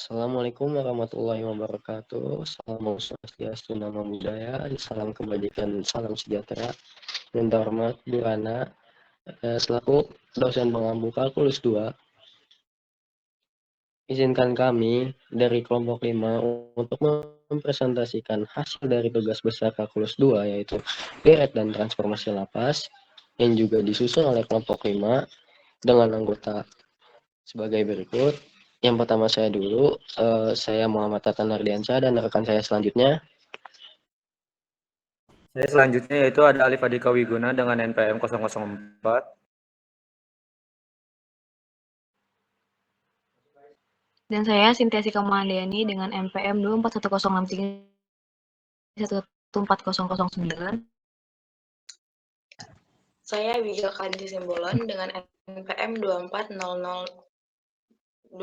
Assalamualaikum warahmatullahi wabarakatuh. Salam Swastiastu, Namo Buddhaya, salam kebajikan, salam sejahtera. Yang terhormat Bu Rana, selaku dosen pengampu kalkulus 2, izinkan kami dari kelompok 5 untuk mempresentasikan hasil dari tugas besar kalkulus 2, yaitu deret dan transformasi lapas, yang juga disusun oleh kelompok 5 dengan anggota sebagai berikut. Yang pertama saya dulu, saya Muhammad Tatan Ardiansyah dan rekan saya selanjutnya. Saya selanjutnya yaitu ada Alif Adika Wiguna dengan NPM 004. Dan saya Sintiasi Kamaliani dengan NPM 24106314009. Saya Wija Kanti Simbolon dengan NPM 240024163114001.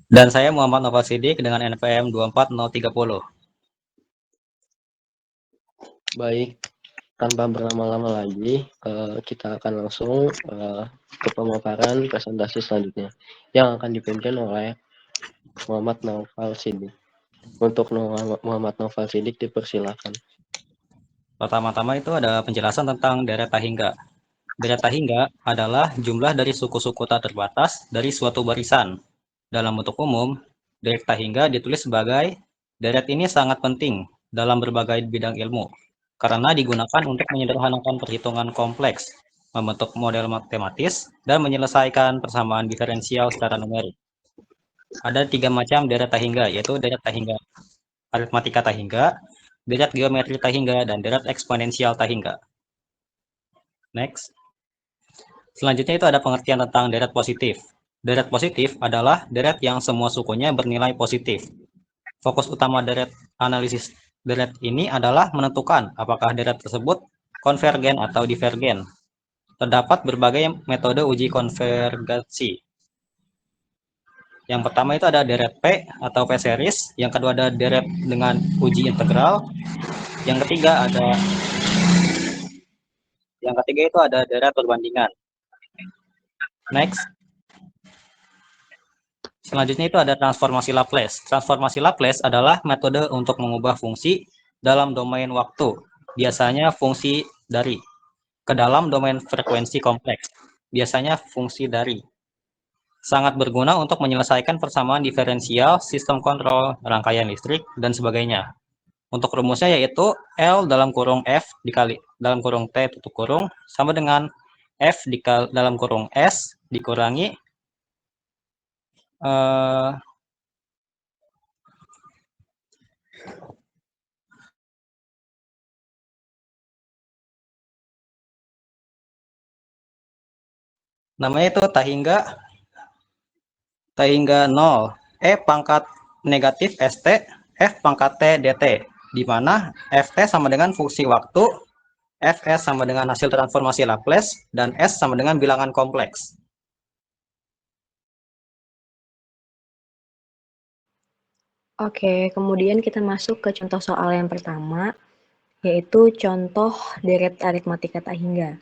Dan saya Muhammad Nova Sidik dengan NPM 24030. Baik, tanpa berlama-lama lagi, kita akan langsung ke pemaparan presentasi selanjutnya yang akan dipimpin oleh Muhammad Naufal Sidik. Untuk Muhammad Naufal Sidik dipersilakan. Pertama-tama itu ada penjelasan tentang deret tahingga. Deret tahingga adalah jumlah dari suku-suku tak terbatas dari suatu barisan. Dalam bentuk umum, deret tahingga ditulis sebagai deret ini sangat penting dalam berbagai bidang ilmu karena digunakan untuk menyederhanakan perhitungan kompleks, membentuk model matematis, dan menyelesaikan persamaan diferensial secara numerik. Ada 3 macam deret tahingga, yaitu deret tahingga aritmatika tahingga, deret geometri tahingga, dan deret eksponensial tahingga. Next. Selanjutnya itu ada pengertian tentang deret positif. Deret positif adalah deret yang semua sukunya bernilai positif. Fokus utama deret analisis deret ini adalah menentukan apakah deret tersebut konvergen atau divergen. Terdapat berbagai metode uji konvergensi. Yang pertama itu ada deret P atau P series, yang kedua ada deret dengan uji integral, yang ketiga itu ada deret perbandingan. Next. Selanjutnya itu ada transformasi Laplace. Transformasi Laplace adalah metode untuk mengubah fungsi dalam domain waktu, biasanya fungsi dari, ke dalam domain frekuensi kompleks, biasanya fungsi dari. Sangat berguna untuk menyelesaikan persamaan diferensial, sistem kontrol, rangkaian listrik, dan sebagainya. Untuk rumusnya yaitu L dalam kurung F dikali dalam kurung T tutup kurung sama dengan F dikali dalam kurung S dikurangi namanya itu tahingga 0 E pangkat negatif ST F pangkat T DT, di mana FT sama dengan fungsi waktu, Fs sama dengan hasil transformasi Laplace, dan S sama dengan bilangan kompleks. Oke, kemudian kita masuk ke contoh soal yang pertama, yaitu contoh deret aritmatika tak hingga.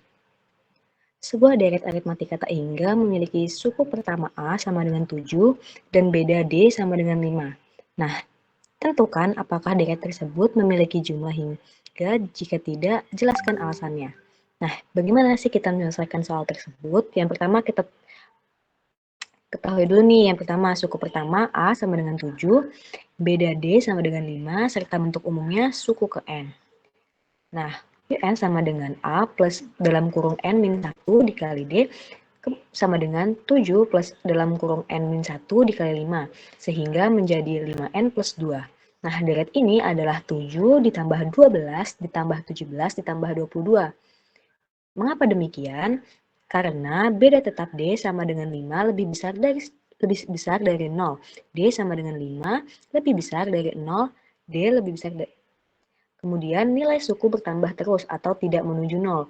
Sebuah deret aritmatika tak hingga memiliki suku pertama A sama dengan 7 dan beda D sama dengan 5. Nah, tentukan apakah deret tersebut memiliki jumlah hingga, jika tidak, jelaskan alasannya. Nah, bagaimana sih kita menyelesaikan soal tersebut? Yang pertama kita ketahui dulu nih, yang pertama suku pertama A sama dengan 7, beda D sama dengan 5, serta bentuk umumnya suku ke N. Nah, N sama dengan A plus dalam kurung N min 1 dikali D sama dengan 7 plus dalam kurung N min 1 dikali 5, sehingga menjadi 5N plus 2. Nah, deret ini adalah 7 ditambah 12 ditambah 17 ditambah 22. Mengapa demikian? Karena beda tetap D sama dengan 5 lebih besar dari 0. D sama dengan 5 lebih besar dari 0, D lebih besar dari. Kemudian nilai suku bertambah terus atau tidak menuju 0.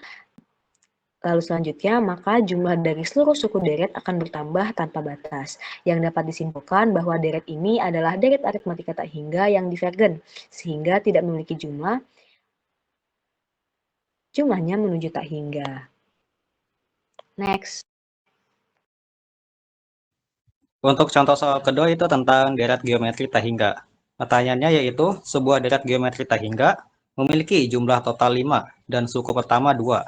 Lalu selanjutnya, maka jumlah dari seluruh suku deret akan bertambah tanpa batas. Yang dapat disimpulkan bahwa deret ini adalah deret aritmatika tak hingga yang divergen, sehingga tidak memiliki jumlah jumlahnya menuju tak hingga. Next. Untuk contoh soal kedua itu tentang deret geometri tak hingga. Pertanyaannya yaitu sebuah deret geometri tak hingga memiliki jumlah total 5 dan suku pertama 2.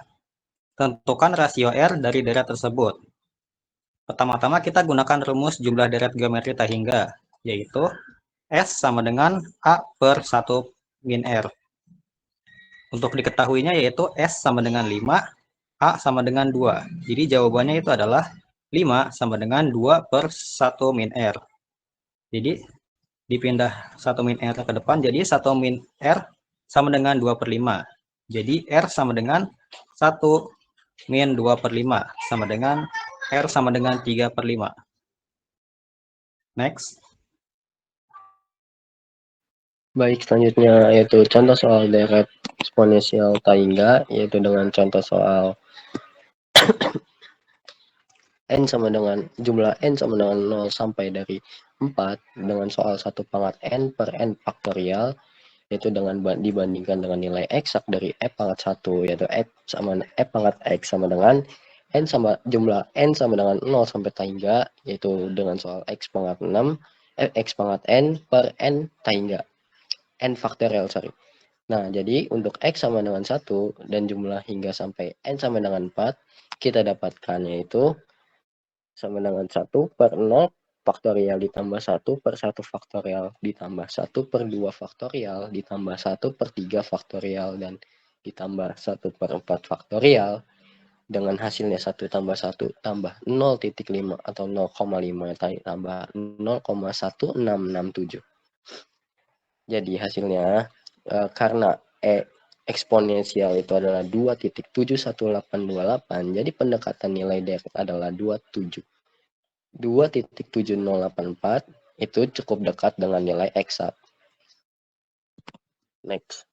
Tentukan rasio R dari deret tersebut. Pertama-tama kita gunakan rumus jumlah deret geometri tak hingga, yaitu S sama dengan A per 1 min R. Untuk diketahuinya yaitu S sama dengan 5, A sama dengan 2. Jadi jawabannya itu adalah 5 sama dengan 2 per 1 min R. Jadi dipindah 1 min R ke depan, jadi 1 min R sama dengan 2 per 5. Jadi R sama dengan 1 min 2 per 5 sama dengan R sama dengan 3 per 5. Next. Baik, selanjutnya yaitu contoh soal deret eksponensial tak hingga, yaitu dengan contoh soal n sama dengan jumlah n sama dengan 0 sampai dari 4 dengan soal 1 pangkat n per n faktorial, yaitu dengan dibandingkan dengan nilai eksak dari f pangkat 1, yaitu f pangkat x sama dengan n sama jumlah n sama dengan 0 sampai tak hingga, yaitu dengan soal x pangkat 6 x pangkat n per n tak hingga n faktorial, sorry. Nah, jadi untuk x sama dengan 1 dan jumlah hingga sampai n sama dengan 4, kita dapatkan yaitu sama dengan 1 per 0 faktorial ditambah 1 per 1 faktorial ditambah 1 per 2 faktorial ditambah 1 per 3 faktorial dan ditambah 1 per 4 faktorial dengan hasilnya 1 tambah 1 tambah 0,5 atau 0,5 tambah 0,1667. Jadi hasilnya karena eksponensial itu adalah 2.71828, jadi pendekatan nilai deret adalah 2.7084 itu cukup dekat dengan nilai eksak. Next.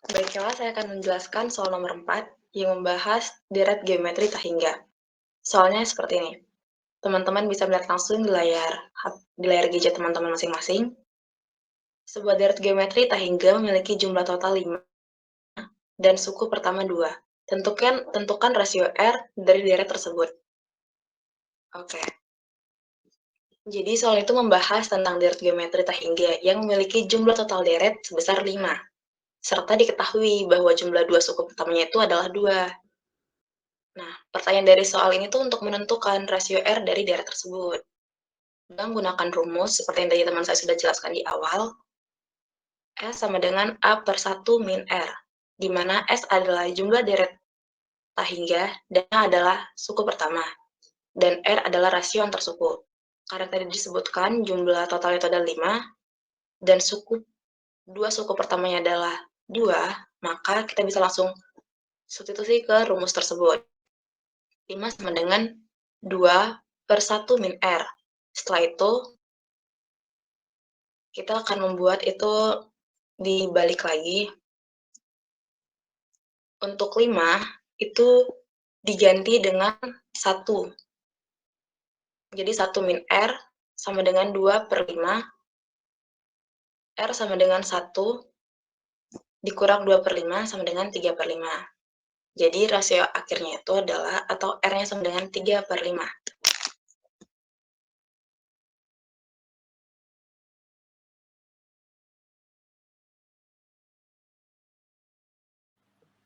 Baiklah, saya akan menjelaskan soal nomor 4 yang membahas deret geometri tak hingga. Soalnya seperti ini. Teman-teman bisa melihat langsung di layar gadget teman-teman masing-masing. Sebuah deret geometri tak hingga memiliki jumlah total 5 dan suku pertama 2. Tentukan rasio R dari deret tersebut. Oke. Jadi soal itu membahas tentang deret geometri tak hingga yang memiliki jumlah total deret sebesar 5. Serta diketahui bahwa jumlah 2 suku pertamanya itu adalah 2. Nah, pertanyaan dari soal ini tuh untuk menentukan rasio R dari deret tersebut. Dengan menggunakan rumus seperti yang tadi teman saya sudah jelaskan di awal, S sama dengan A per 1 min R, di mana S adalah jumlah deret tak hingga dan A adalah suku pertama, dan R adalah rasio antar suku. Karena tadi disebutkan jumlah total itu ada 5, dan 2 suku pertamanya adalah 2, maka kita bisa langsung substitusi ke rumus tersebut. 5 sama dengan 2 per 1 min R. Setelah itu, kita akan membuat itu dibalik lagi. Untuk 5, itu diganti dengan 1. Jadi 1 min R sama dengan 2 per 5. R sama dengan 1 dikurang 2 per 5 sama dengan 3 per 5. Jadi rasio akhirnya itu adalah, atau R-nya sama dengan 3 per 5.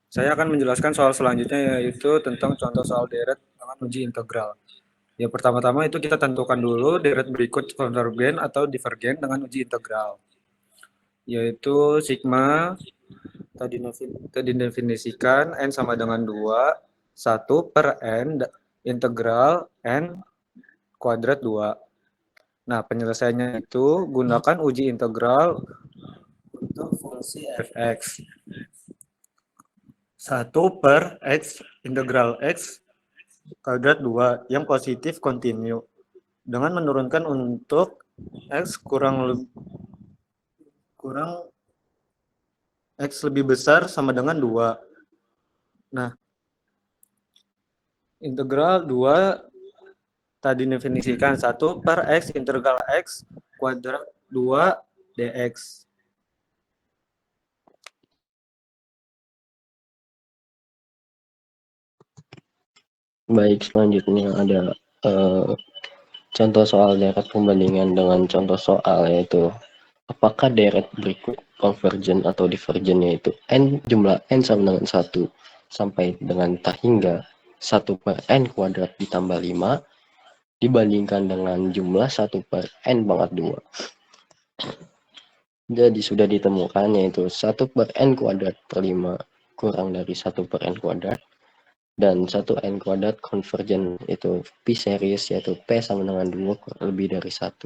Saya akan menjelaskan soal selanjutnya, yaitu tentang contoh soal deret dengan uji integral. Ya, pertama-tama itu kita tentukan dulu deret berikut konvergen atau divergen dengan uji integral, yaitu sigma tadi definisikan n sama dengan 2, 1 per n integral n kuadrat 2. Nah, penyelesaiannya itu gunakan uji integral untuk fungsi fx. 1 per x integral x kuadrat 2 yang positif kontinu dengan menurunkan untuk x kurang x lebih besar sama dengan 2. Nah, Integral 2 tadi definisikan 1 per X integral X kuadrat 2 dx. Baik, selanjutnya ada contoh soal deret pembandingan dengan contoh soal, yaitu apakah deret berikut konvergen atau divergen, yaitu jumlah n sama dengan 1 sampai dengan tak hingga 1 per n kuadrat ditambah 5 dibandingkan dengan jumlah 1 per n pangkat 2. Jadi sudah ditemukan, yaitu 1 per n kuadrat per 5 kurang dari 1 per n kuadrat, dan 1 n kuadrat konvergen itu P series, yaitu P sama dengan 2 kurang lebih dari 1.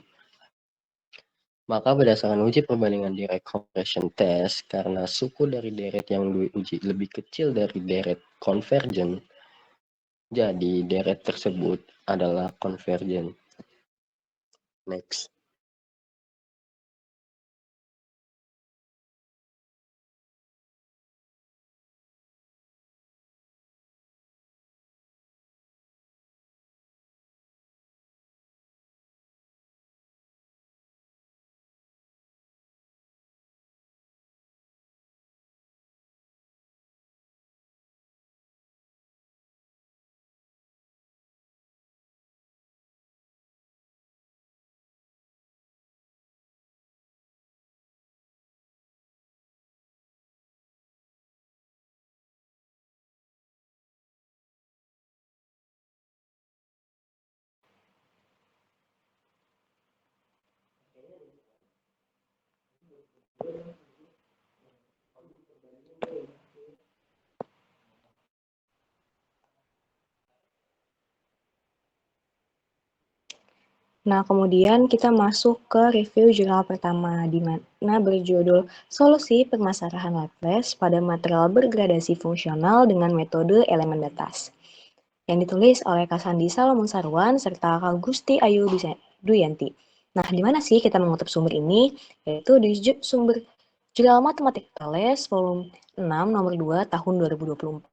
Maka berdasarkan uji perbandingan direct compression test, karena suku dari deret yang diuji lebih kecil dari deret konvergen, jadi deret tersebut adalah konvergen. Next. Nah, kemudian kita masuk ke review jurnal pertama, di mana berjudul Solusi Permasalahan Laplace pada Material Bergradasi Fungsional dengan Metode Elemen Batas, yang ditulis oleh Kasandi Salomon Sarwan serta Gusti Ayu Duyanti. Nah, di mana sih kita mengutip sumber ini? Yaitu di sumber Jurnal Matematik Thales, volume 6, nomor 2, tahun 2024.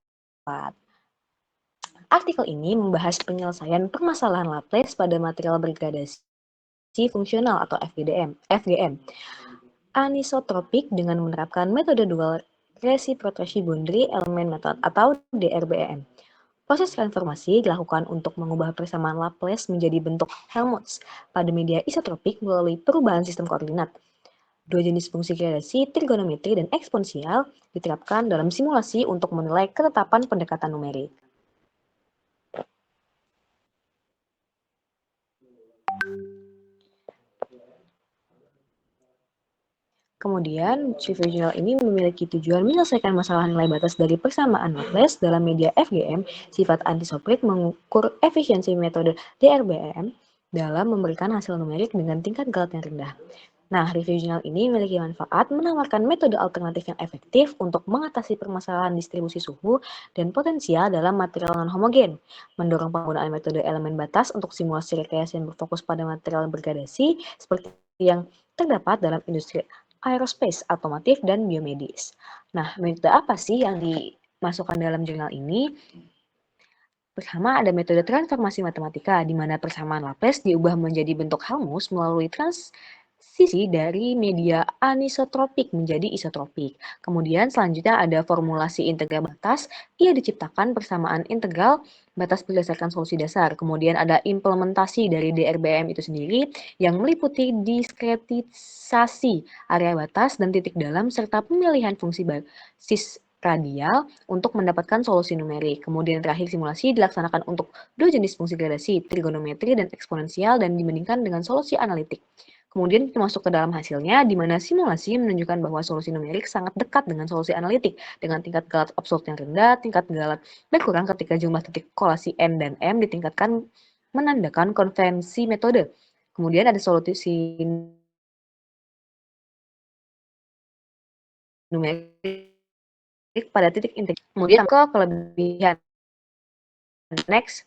Artikel ini membahas penyelesaian permasalahan Laplace pada material bergradasi fungsional atau FGM, anisotropik dengan menerapkan metode dual reciprocity boundary element method atau DRBEM. Proses transformasi dilakukan untuk mengubah persamaan Laplace menjadi bentuk Helmholtz pada media isotropik melalui perubahan sistem koordinat. Dua jenis fungsi gradasi, trigonometri dan eksponensial, diterapkan dalam simulasi untuk menilai ketetapan pendekatan numerik. Kemudian, review jurnal ini memiliki tujuan menyelesaikan masalah nilai batas dari persamaan Laplace dalam media FGM, sifat antisoprik mengukur efisiensi metode DRBM dalam memberikan hasil numerik dengan tingkat galat yang rendah. Nah, review jurnal ini memiliki manfaat menawarkan metode alternatif yang efektif untuk mengatasi permasalahan distribusi suhu dan potensial dalam material non-homogen, mendorong penggunaan metode elemen batas untuk simulasi rekayasa yang berfokus pada material bergradasi seperti yang terdapat dalam industri aerospace, otomotif, dan biomedis. Nah, metode apa sih yang dimasukkan dalam jurnal ini? Pertama, ada metode transformasi matematika, di mana persamaan Laplace diubah menjadi bentuk Helmholtz melalui transisi dari media anisotropik menjadi isotropik. Kemudian selanjutnya ada formulasi integral batas, ia diciptakan persamaan integral batas berdasarkan solusi dasar. Kemudian ada implementasi dari DRBM itu sendiri yang meliputi diskretisasi area batas dan titik dalam serta pemilihan fungsi basis radial untuk mendapatkan solusi numerik. Kemudian terakhir simulasi dilaksanakan untuk dua jenis fungsi gradasi, trigonometri dan eksponensial, dan dibandingkan dengan solusi analitik. Kemudian kita masuk ke dalam hasilnya, di mana simulasi menunjukkan bahwa solusi numerik sangat dekat dengan solusi analitik, dengan tingkat galat absolut yang rendah, tingkat galat berkurang ketika jumlah titik kolasi N dan M ditingkatkan menandakan konvensi metode. Kemudian ada solusi numerik pada titik integrasi. Kemudian ke kelebihan. Next,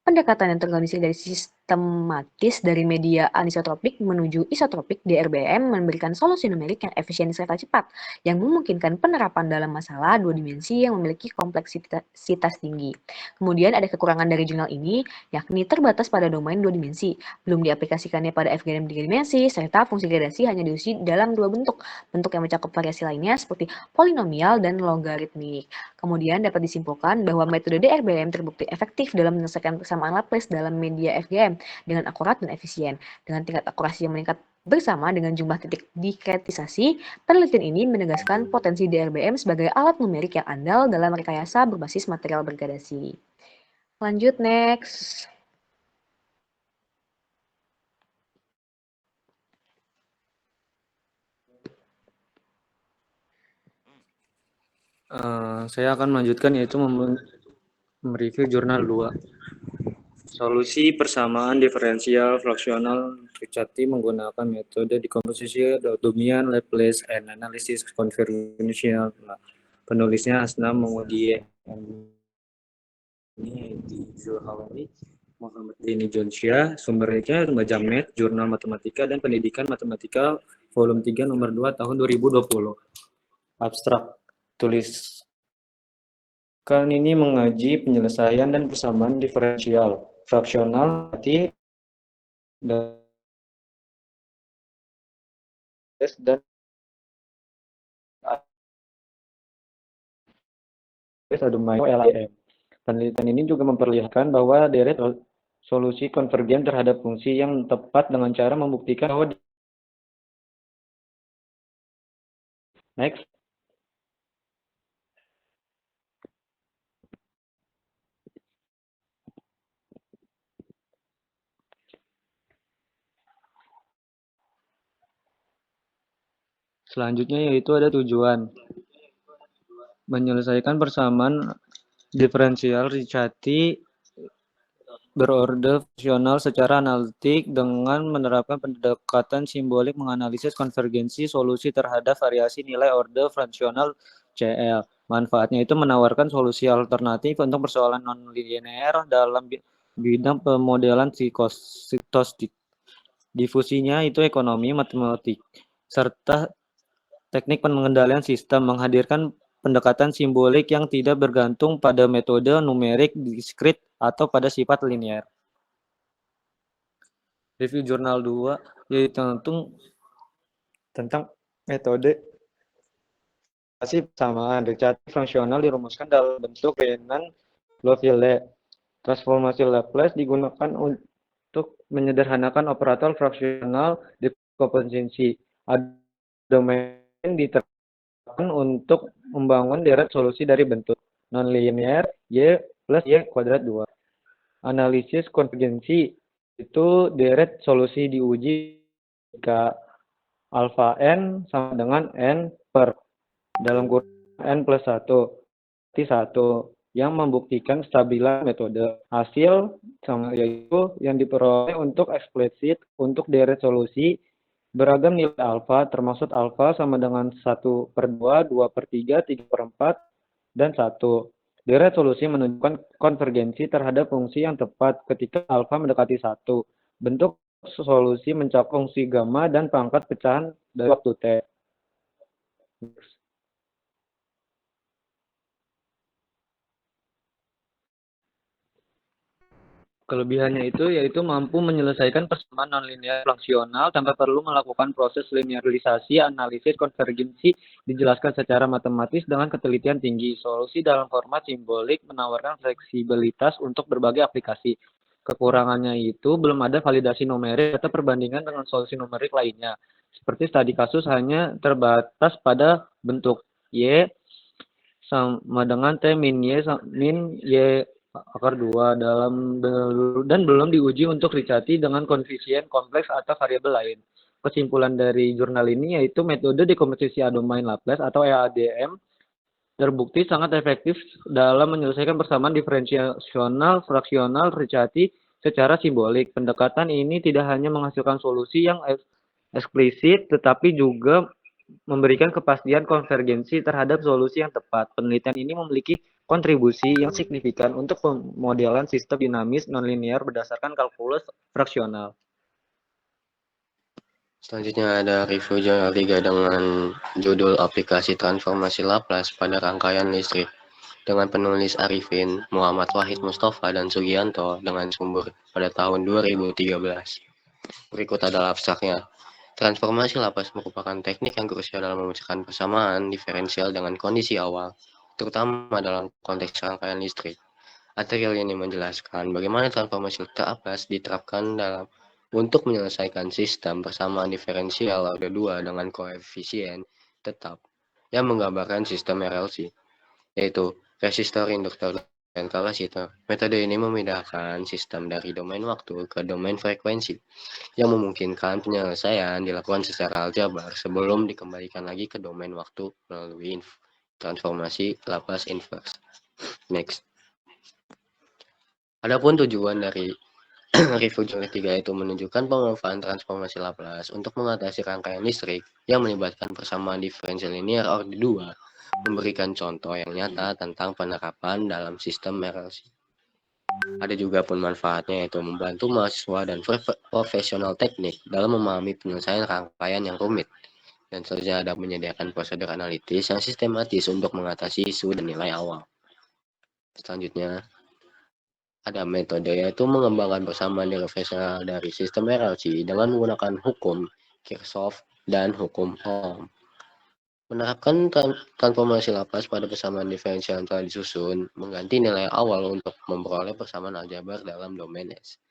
pendekatan yang terorganisir dari sistematis dari media anisotropik menuju isotropik di RBM memberikan solusi numerik yang efisien serta cepat, yang memungkinkan penerapan dalam masalah dua dimensi yang memiliki kompleksitas tinggi. Kemudian ada kekurangan dari jurnal ini, yakni terbatas pada domain dua dimensi, belum diaplikasikannya pada FGM tiga dimensi, serta fungsi gradasi hanya diuji dalam dua bentuk yang mencakup variasi lainnya seperti polinomial dan logaritmik. Kemudian dapat disimpulkan bahwa metode DRBM terbukti efektif dalam menyelesaikan persamaan Laplace dalam media FGM dengan akurat dan efisien. Dengan tingkat akurasi yang meningkat bersama dengan jumlah titik dikretisasi, penelitian ini menegaskan potensi DRBM sebagai alat numerik yang andal dalam rekayasa berbasis material bergradasi. Lanjut, next. Saya akan melanjutkan yaitu mereview jurnal 2. Solusi persamaan diferensial fraksional Ricciati menggunakan metode dekomposisi Domian Laplace and Analysis Convergential. Penulisnya Asnam Mengudi ini di Zulhawani, Muhammad Dini Jonsyah, sumbernya Majamet, Jurnal Matematika dan Pendidikan Matematika, volume 3 nomor 2 tahun 2020. Abstrak. Tuliskan ini mengaji penyelesaian dan persamaan diferensial fraksional dan LAM. Penelitian ini juga memperlihatkan bahwa deret solusi konvergen terhadap fungsi yang tepat dengan cara membuktikan bahwa next. Selanjutnya yaitu ada tujuan menyelesaikan persamaan diferensial Ricciati berorde fraksional secara analitik dengan menerapkan pendekatan simbolik menganalisis konvergensi solusi terhadap variasi nilai orde fraksional CL. Manfaatnya itu menawarkan solusi alternatif untuk persoalan non-linear dalam bidang pemodelan stokastik. Difusinya itu ekonomi, matematik, serta teknik pengendalian sistem, menghadirkan pendekatan simbolik yang tidak bergantung pada metode numerik diskrit atau pada sifat linear. Review jurnal 2 yaitu tentang metode persamaan Ricciati fraksional dirumuskan dalam bentuk Renan-Louville. Transformasi Laplace digunakan untuk menyederhanakan operator fraksional dekomposisi. Domain diterapkan untuk membangun deret solusi dari bentuk non-linear Y plus Y kuadrat 2. Analisis konvergensi itu deret solusi diuji jika alfa n sama dengan n per dalam kurung n plus 1 yang membuktikan stabilan metode. Hasil yaitu yang diperoleh untuk eksplisit untuk deret solusi beragam nilai alfa, termasuk alfa sama dengan 1/2, 2/3, 3/4, dan 1. Deret solusi menunjukkan konvergensi terhadap fungsi yang tepat ketika alfa mendekati 1. Bentuk solusi mencakup fungsi gamma dan pangkat pecahan dari waktu T. Kelebihannya itu yaitu mampu menyelesaikan persamaan nonlinear fraksional tanpa perlu melakukan proses linearisasi. Analisis konvergensi dijelaskan secara matematis dengan ketelitian tinggi. Solusi dalam format simbolik menawarkan fleksibilitas untuk berbagai aplikasi. Kekurangannya itu belum ada validasi numerik atau perbandingan dengan solusi numerik lainnya. Seperti studi kasus hanya terbatas pada bentuk Y sama dengan T min Y akar 2 dan belum diuji untuk Ricciati dengan koefisien kompleks atau variabel lain. Kesimpulan dari jurnal ini yaitu metode dekomposisi domain Laplace atau EADM terbukti sangat efektif dalam menyelesaikan persamaan diferensial fraksional Ricciati secara simbolik. Pendekatan ini tidak hanya menghasilkan solusi yang eksplisit tetapi juga memberikan kepastian konvergensi terhadap solusi yang tepat. Penelitian ini memiliki kontribusi yang signifikan untuk pemodelan sistem dinamis nonlinear berdasarkan kalkulus fraksional. Selanjutnya ada review jurnal 3 dengan judul aplikasi transformasi Laplace pada rangkaian listrik dengan penulis Arifin, Muhammad Wahid Mustafa, dan Sugianto dengan sumber pada tahun 2013. Berikut adalah abstraknya. Transformasi Laplace merupakan teknik yang krusial dalam memecahkan persamaan diferensial dengan kondisi awal, terutama dalam konteks rangkaian listrik. Artikel ini menjelaskan bagaimana transformasi Laplace diterapkan untuk menyelesaikan sistem persamaan diferensial order 2 dengan koefisien tetap yang menggambarkan sistem RLC, yaitu resistor, induktor, dan kapasitor. Metode ini memindahkan sistem dari domain waktu ke domain frekuensi, yang memungkinkan penyelesaian dilakukan secara aljabar sebelum dikembalikan lagi ke domain waktu melalui transformasi Laplace inverse. Next. Adapun tujuan dari review jurnal 3 itu menunjukkan pemanfaatan transformasi Laplace untuk mengatasi rangkaian listrik yang melibatkan persamaan diferensial linear order 2, memberikan contoh yang nyata tentang penerapan dalam sistem RLC. Ada juga pun manfaatnya, yaitu membantu mahasiswa dan profesional teknik dalam memahami penyelesaian rangkaian yang rumit. Dan selanjutnya ada menyediakan prosedur analitis yang sistematis untuk mengatasi isu dan nilai awal. Selanjutnya ada metode, yaitu mengembangkan persamaan diferensial dari sistem RLC dengan menggunakan hukum Kirchhoff dan hukum Ohm. Menerapkan transformasi Laplace pada persamaan diferensial yang telah disusun, mengganti nilai awal untuk memperoleh persamaan aljabar dalam domain S.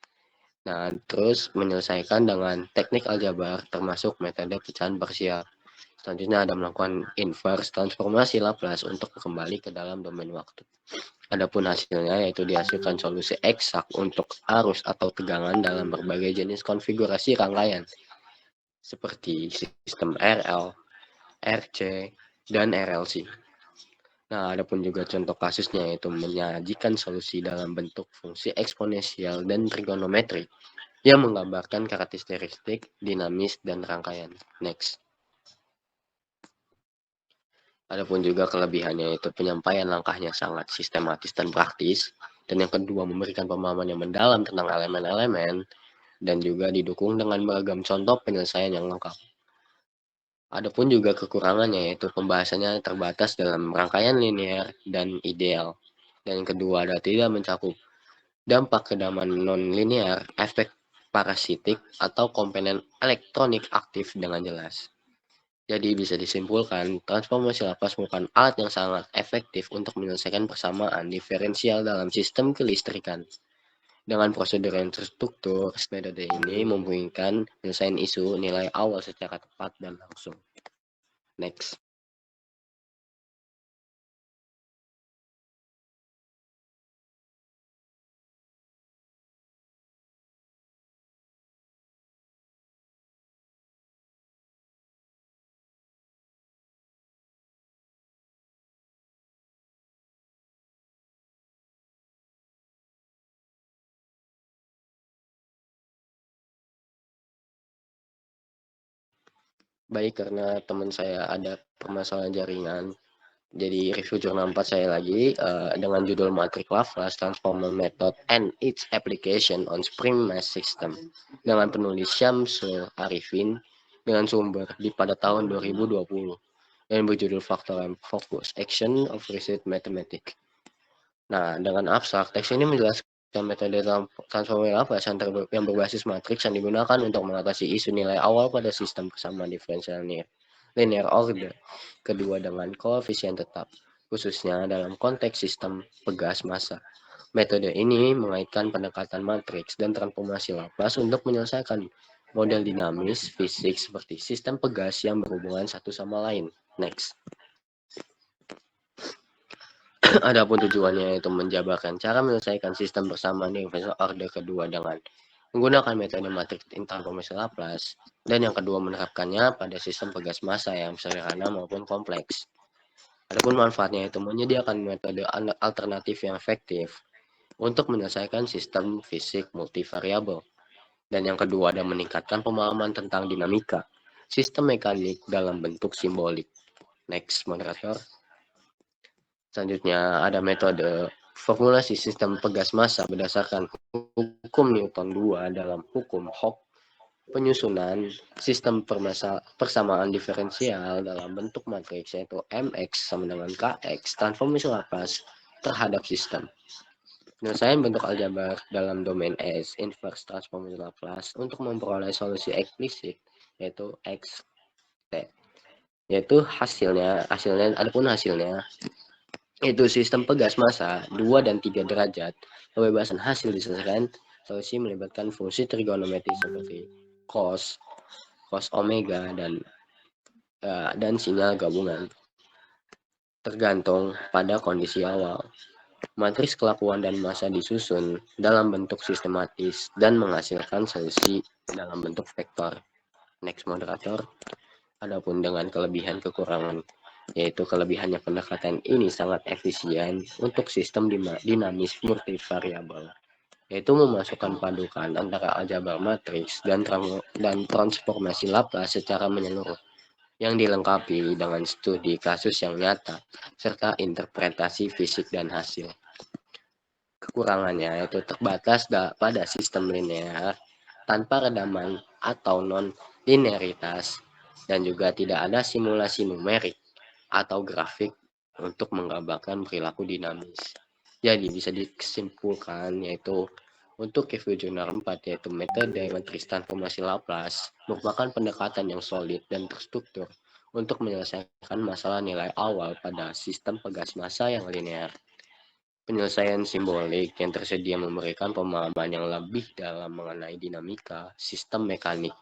Nah, terus menyelesaikan dengan teknik aljabar termasuk metode pecahan parsial. Selanjutnya ada melakukan inverse transformasi Laplace untuk kembali ke dalam domain waktu. Adapun hasilnya yaitu dihasilkan solusi eksak untuk arus atau tegangan dalam berbagai jenis konfigurasi rangkaian seperti sistem RL, RC, dan RLC. Nah, adapun juga contoh kasusnya yaitu menyajikan solusi dalam bentuk fungsi eksponensial dan trigonometri yang menggambarkan karakteristik dinamis dan rangkaian. Next. Adapun juga kelebihannya yaitu penyampaian langkahnya sangat sistematis dan praktis, dan yang kedua memberikan pemahaman yang mendalam tentang elemen-elemen, dan juga didukung dengan beragam contoh penyelesaian yang lengkap. Adapun juga kekurangannya yaitu pembahasannya terbatas dalam rangkaian linear dan ideal, dan yang kedua ada tidak mencakup dampak kedaman non-linear, efek parasitik, atau komponen elektronik aktif dengan jelas. Jadi bisa disimpulkan, transformasi Laplace merupakan alat yang sangat efektif untuk menyelesaikan persamaan diferensial dalam sistem kelistrikan. Dengan prosedur yang terstruktur, metode ini memungkinkan penyelesaian isu nilai awal secara tepat dan langsung. Next. Baik, karena teman saya ada permasalahan jaringan, jadi review jurnal 4 saya lagi dengan judul Matrix Laplace Transformer Method and its Application on Spring Mass System dengan penulis Syamsul Arifin dengan sumber pada tahun 2020 dan berjudul Factor and Focus Action of Research Mathematics. Nah, dengan abstrak, teks ini menjelaskan metode transformasi Laplace yang berbasis matriks yang digunakan untuk mengatasi isu nilai awal pada sistem persamaan diferensial linear order kedua dengan koefisien tetap, khususnya dalam konteks sistem pegas massa. Metode ini mengaitkan pendekatan matriks dan transformasi Laplace untuk menyelesaikan model dinamis fisik seperti sistem pegas yang berhubungan satu sama lain. Next. Adapun tujuannya yaitu menjabarkan cara menyelesaikan sistem persamaan diferensial order kedua dengan menggunakan metode matriks transformasi Laplace, dan yang kedua menerapkannya pada sistem pegas massa yang sederhana maupun kompleks. Adapun manfaatnya yaitu menyediakan metode alternatif yang efektif untuk menyelesaikan sistem fisik multivariabel, dan yang kedua ada meningkatkan pemahaman tentang dinamika sistem mekanik dalam bentuk simbolik. Next, moderator. Selanjutnya ada metode formulasi sistem pegas massa berdasarkan hukum Newton 2 dalam hukum Hooke, penyusunan sistem persamaan diferensial dalam bentuk matriks yaitu Mx sama dengan Kx transformasi Laplace terhadap sistem. Penyelesaian bentuk aljabar dalam domain S inverse transformasi Laplace untuk memperoleh solusi eksplisit yaitu X T. Yaitu hasilnya yaitu sistem pegas massa 2 dan 3 derajat. Pembebasan hasil diselesaikan solusi melibatkan fungsi trigonometri seperti cos omega dan sinyal gabungan tergantung pada kondisi awal. Matriks kelakuan dan massa disusun dalam bentuk sistematis dan menghasilkan solusi dalam bentuk vektor. Next moderator. Adapun dengan kelebihan kekurangan, yaitu kelebihannya pendekatan ini sangat efisien untuk sistem dinamis multivariabel, yaitu memasukkan padukan antara aljabar matriks dan transformasi Laplace secara menyeluruh, yang dilengkapi dengan studi kasus yang nyata, serta interpretasi fisik dan hasil. Kekurangannya yaitu terbatas pada sistem linear, tanpa redaman atau non-linearitas, dan juga tidak ada simulasi numerik atau grafik untuk menggambarkan perilaku dinamis. Jadi bisa disimpulkan yaitu untuk review jurnal 4 yaitu metode matriks transformasi Laplace merupakan pendekatan yang solid dan terstruktur untuk menyelesaikan masalah nilai awal pada sistem pegas massa yang linear. Penyelesaian simbolik yang tersedia memberikan pemahaman yang lebih dalam mengenai dinamika sistem mekanik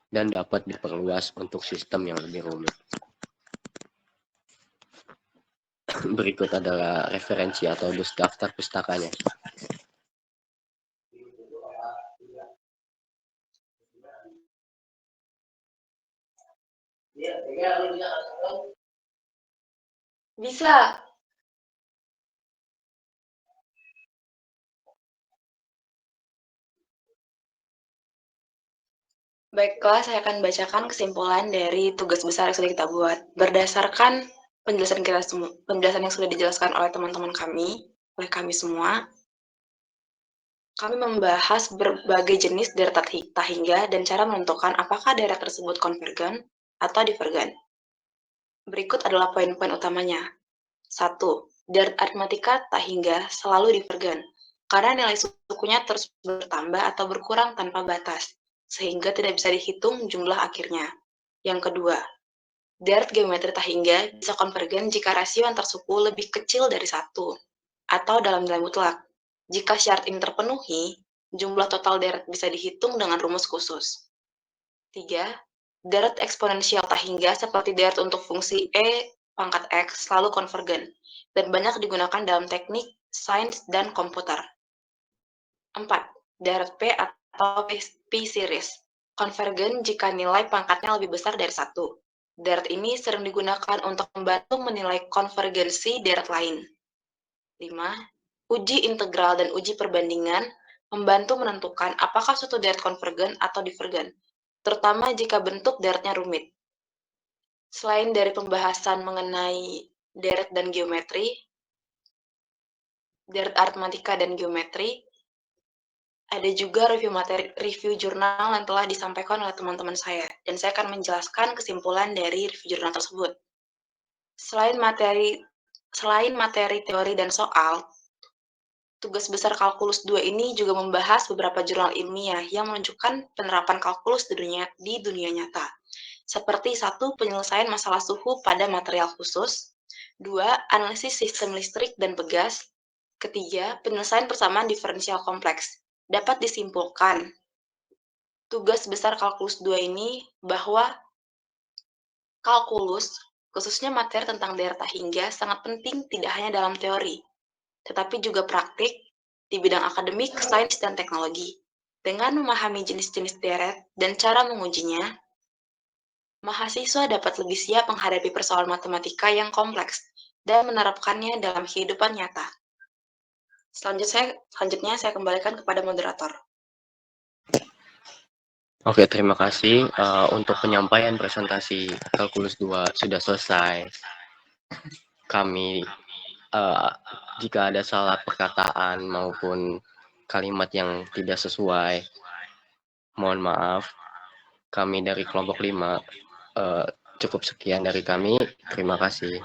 dan dapat diperluas untuk sistem yang lebih rumit. Berikut adalah referensi atau daftar pustakanya. Bisa. Baiklah, saya akan bacakan kesimpulan dari tugas besar yang sudah kita buat. Berdasarkan penjelasan yang sudah dijelaskan oleh teman-teman kami, oleh kami semua, kami membahas berbagai jenis deret tahingga dan cara menentukan apakah deret tersebut konvergen atau divergen. Berikut adalah poin-poin utamanya. 1. Deret aritmatika tahingga selalu divergen, karena nilai sukunya terus bertambah atau berkurang tanpa batas, sehingga tidak bisa dihitung jumlah akhirnya. Yang kedua, deret geometri tahingga bisa konvergen jika rasio antar suku lebih kecil dari 1, atau dalam nilai mutlak. Jika syarat ini terpenuhi, jumlah total deret bisa dihitung dengan rumus khusus. 3. Deret eksponensial tahingga seperti deret untuk fungsi e pangkat x selalu konvergen, dan banyak digunakan dalam teknik sains dan komputer. 4. Deret P atau P-series konvergen jika nilai pangkatnya lebih besar dari 1. Deret ini sering digunakan untuk membantu menilai konvergensi deret lain. 5. Uji integral dan uji perbandingan membantu menentukan apakah suatu deret konvergen atau divergen, terutama jika bentuk deretnya rumit. Selain dari pembahasan mengenai deret dan geometri, deret aritmatika dan geometri, ada juga review jurnal yang telah disampaikan oleh teman-teman saya, dan saya akan menjelaskan kesimpulan dari review jurnal tersebut. Selain materi teori dan soal, tugas besar kalkulus 2 ini juga membahas beberapa jurnal ilmiah yang menunjukkan penerapan kalkulus di dunia nyata. Seperti 1. Penyelesaian masalah suhu pada material khusus. 2. Analisis sistem listrik dan pegas. Ketiga, penyelesaian persamaan diferensial kompleks. Dapat disimpulkan, tugas besar kalkulus 2 ini bahwa kalkulus, khususnya materi tentang deret tahingga, sangat penting tidak hanya dalam teori, tetapi juga praktik di bidang akademik, sains, dan teknologi. Dengan memahami jenis-jenis deret dan cara mengujinya, mahasiswa dapat lebih siap menghadapi persoalan matematika yang kompleks dan menerapkannya dalam kehidupan nyata. Selanjutnya saya kembalikan kepada moderator. Oke, terima kasih untuk penyampaian presentasi kalkulus 2 sudah selesai. Kami Jika ada salah perkataan maupun kalimat yang tidak sesuai, mohon maaf. Kami dari kelompok 5, cukup sekian dari kami. Terima kasih.